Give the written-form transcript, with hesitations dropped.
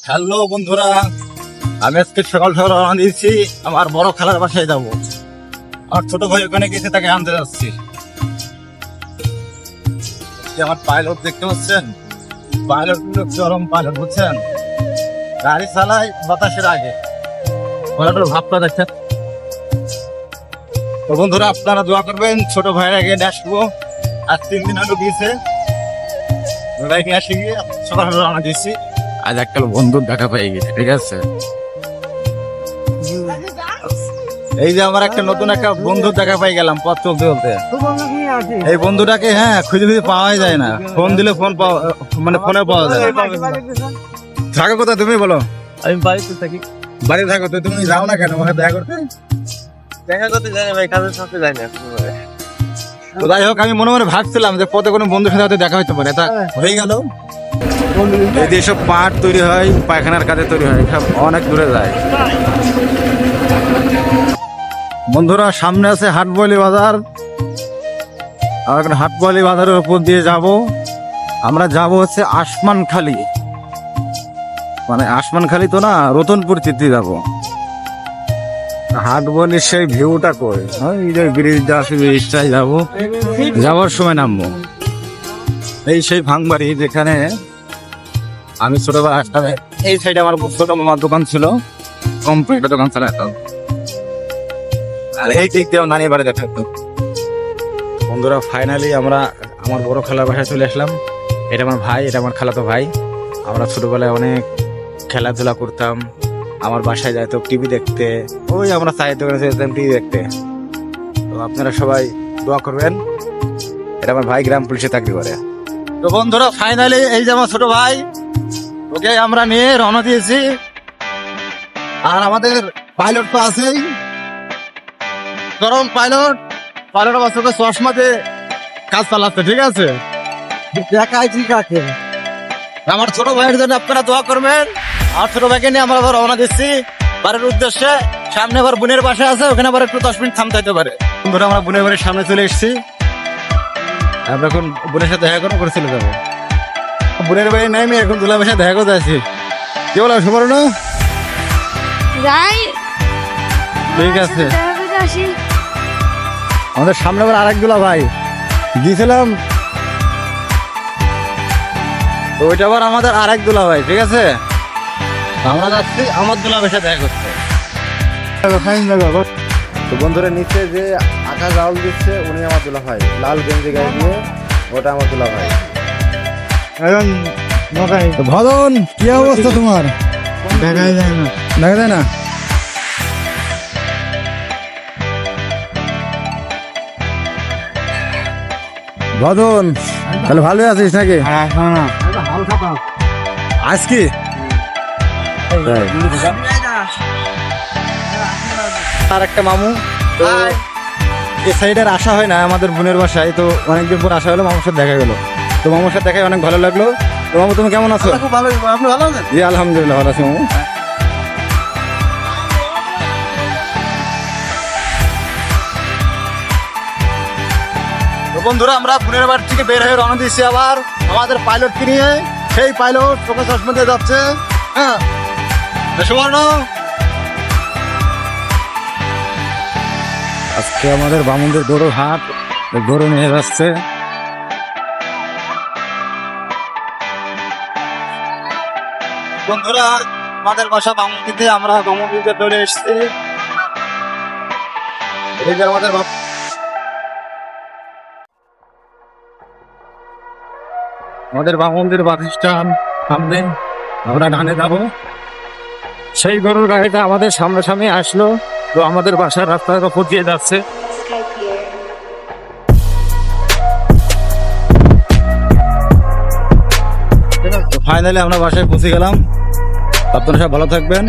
Hello বন্ধুরা, আমি আজকে সকাল সকাল রওনা দিয়েছি আমার বড় খালার বাসায় যাবো। আমার ছোট ভাই ওখানে গেছে, তাকে আনতে যাচ্ছি। আমার পাইলট দেখতে পাচ্ছেন, পাইলট চরম পাইলট বুঝছেন, গাড়ি চালায় বাতাসের আগে। ভাবটা দেখছেন তো বন্ধুরা, আপনারা দোয়া করবেন ছোট ভাইয়ের আগে নিয়ে আসবো। আজ 3 দিন হলো গিয়েছে, ভাইকে আসে গিয়ে সকাল সকাল রওনা দিয়েছি। আজ একটা বন্ধুর দেখা পেয়ে গেছে, ঠিক আছে। এই যে আমার একটা নতুন একটা বন্ধুর দেখা পেয়ে গেলাম পথ চলতে চলতে। এই বন্ধুটাকে খুঁজে খুঁজে পাওয়াই যায় না, ফোন দিলে ফোন মানে ফোনে পাওয়া যায় না। থাকো কোথায় তুমি বলো? আমি বাড়িতে থাকি। বাড়ি থাকো তো, তুমি যাও না কেন ওখানে দেখা করতে? দেখা করতে যাই না ভাই, কাজের সাথে যাই না। তো যাই হোক, আমি মনে মনে ভাবছিলাম যে পথে কোনো বন্ধুর সাথে হয়তো দেখা হইতে পারে, তা হয়ে গেল। এই যে সব পাট তৈরি হয়, পায়খানার কাজে তৈরি হয়, সব অনেক দূরে যায়। বন্ধুরা, সামনে আছে হাটবলি বাজার। আর এখন হাটবলি বাজারের উপর দিয়ে যাব। আমরা যাব হচ্ছে আসমানখালি, মানে আসমানখালি তো না, রতনপুর চিত্রি যাব। হাটবলির সেই ভিউটা কই, এই যে ব্রিজটা আছে, ব্রিজটাই যাবো, যাওয়ার সময় নামবো। এই সেই ভাঙবাড়ি যেখানে আমি ছোটবেলা আসতাম। এই সাইডে আমার ছোট মামার দোকান ছিল, কম্পিউটার দোকান চালাতাম। আর এই দিক দিয়েও নানি বাড়ি দেখাতো। বন্ধুরা, ফাইনালি আমরা আমার বড় খালার বাসায় চলে আসলাম। এটা আমার ভাই, এটা আমার খালাতো ভাই। আমরা ছোটবেলায় অনেক খেলাধুলা করতাম। আমার বাসায় যাইতো টিভি দেখতে, ওই আমরা চায়ের দোকানে যেতাম টিভি দেখতে। তো আপনারা সবাই দোয়া করবেন। এটা আমার ভাই গ্রাম পুলিশে চাকরি করে। তো বন্ধুরা, ফাইনালি এই যে আমার ছোট ভাই, ওকে আমরা নিয়ে রওনা দিয়েছি। আর আমাদের পাইলট তো আছেই, গরম পাইলট বাচ্চাকে চশমাতে কাজ চালাচ্ছে, ঠিক আছে। দেখাই ঠিক আছে। আমার ছোট ভাইয়ের জন্য আপনারা দোয়া করবেন। আমার ছোট ভাইকে নিয়ে আমরা আবার রওনা দিচ্ছি বাড়ির উদ্দেশ্যে। সামনে আবার বোনের বাসা আছে, ওখানে আবার একটু 10 মিনিট থামতে হতে পারে। বন্ধুরা, আমরা বোনের বাড়ির সামনে চলে এসেছি। আমরা এখন বোনের সাথে দেখা করে চলে যাবো। বোনের বাড়ি নাই, আমি এখন দুলা বাসায় দেখা করতে আছি। কি বলো সুবর্ণ? যাই, ঠিক আছে। দেখা করতে আসি। আমাদের সামনে আবার আরেক দুলা ভাই গিয়েছিলাম, তো ওইটা আবার আমাদের আরেক দুলা ভাই, ঠিক আছে। আমরা যাচ্ছি আমার দুলা ভাইয়ের সাথে দেখা করতে। তো বন্ধুরা, নিচে যে আকাশ আউল দিচ্ছে উনি আমার দুলা ভাই, লাল গেঞ্জি গায়ে দিয়ে, ওটা আমার দুলা ভাই। ভদন, কি অবস্থা তোমার? দেখাই যায় না, দেখা যায় না। ভদন, তাহলে ভালো আছিস নাকি? আজ কি আর একটা মামু, তো এই সাইডের আসা হয় না আমাদের বোনের বাসায়, তো অনেকদিন পর আসা হলো, মামুর সাথে দেখা গেলো। তো মামুর সাথে দেখায় অনেক ভালো লাগলো। তো মামু, তুমি কেমন আছো? খুব ভালো, আপনি ভালো আছেন? জি আলহামদুলিল্লাহ, ভালো আছি মামু। তো বন্ধুরা, আমরা বোনের বাড়ি থেকে বের হয়ে রওনা দিচ্ছি আবার আমাদের পাইলটকে নিয়ে। সেই পাইলট চোখে চশমা দিয়ে যাচ্ছে। হ্যাঁ সুবর্ণ, আজকে আমাদের বামুনদের গরুর হাট, গরু নিয়ে যাচ্ছে। বন্ধুরা, আমাদের বাসা বামুনদিতে, আমরা বামুনদিতে চলে এসেছি। এই যে আমাদের বামুনদের বাস স্ট্যান্ড সামনে, আমরা ডানে যাবো। সেই গরুর গাড়িটা আমাদের সামনাসামনি আসলো, তো আমাদের বাসার রাস্তার উপর দিয়ে যাচ্ছে। ফাইনালি আমরা বাসায় পৌঁছে গেলাম। আপনারা সব ভালো থাকবেন।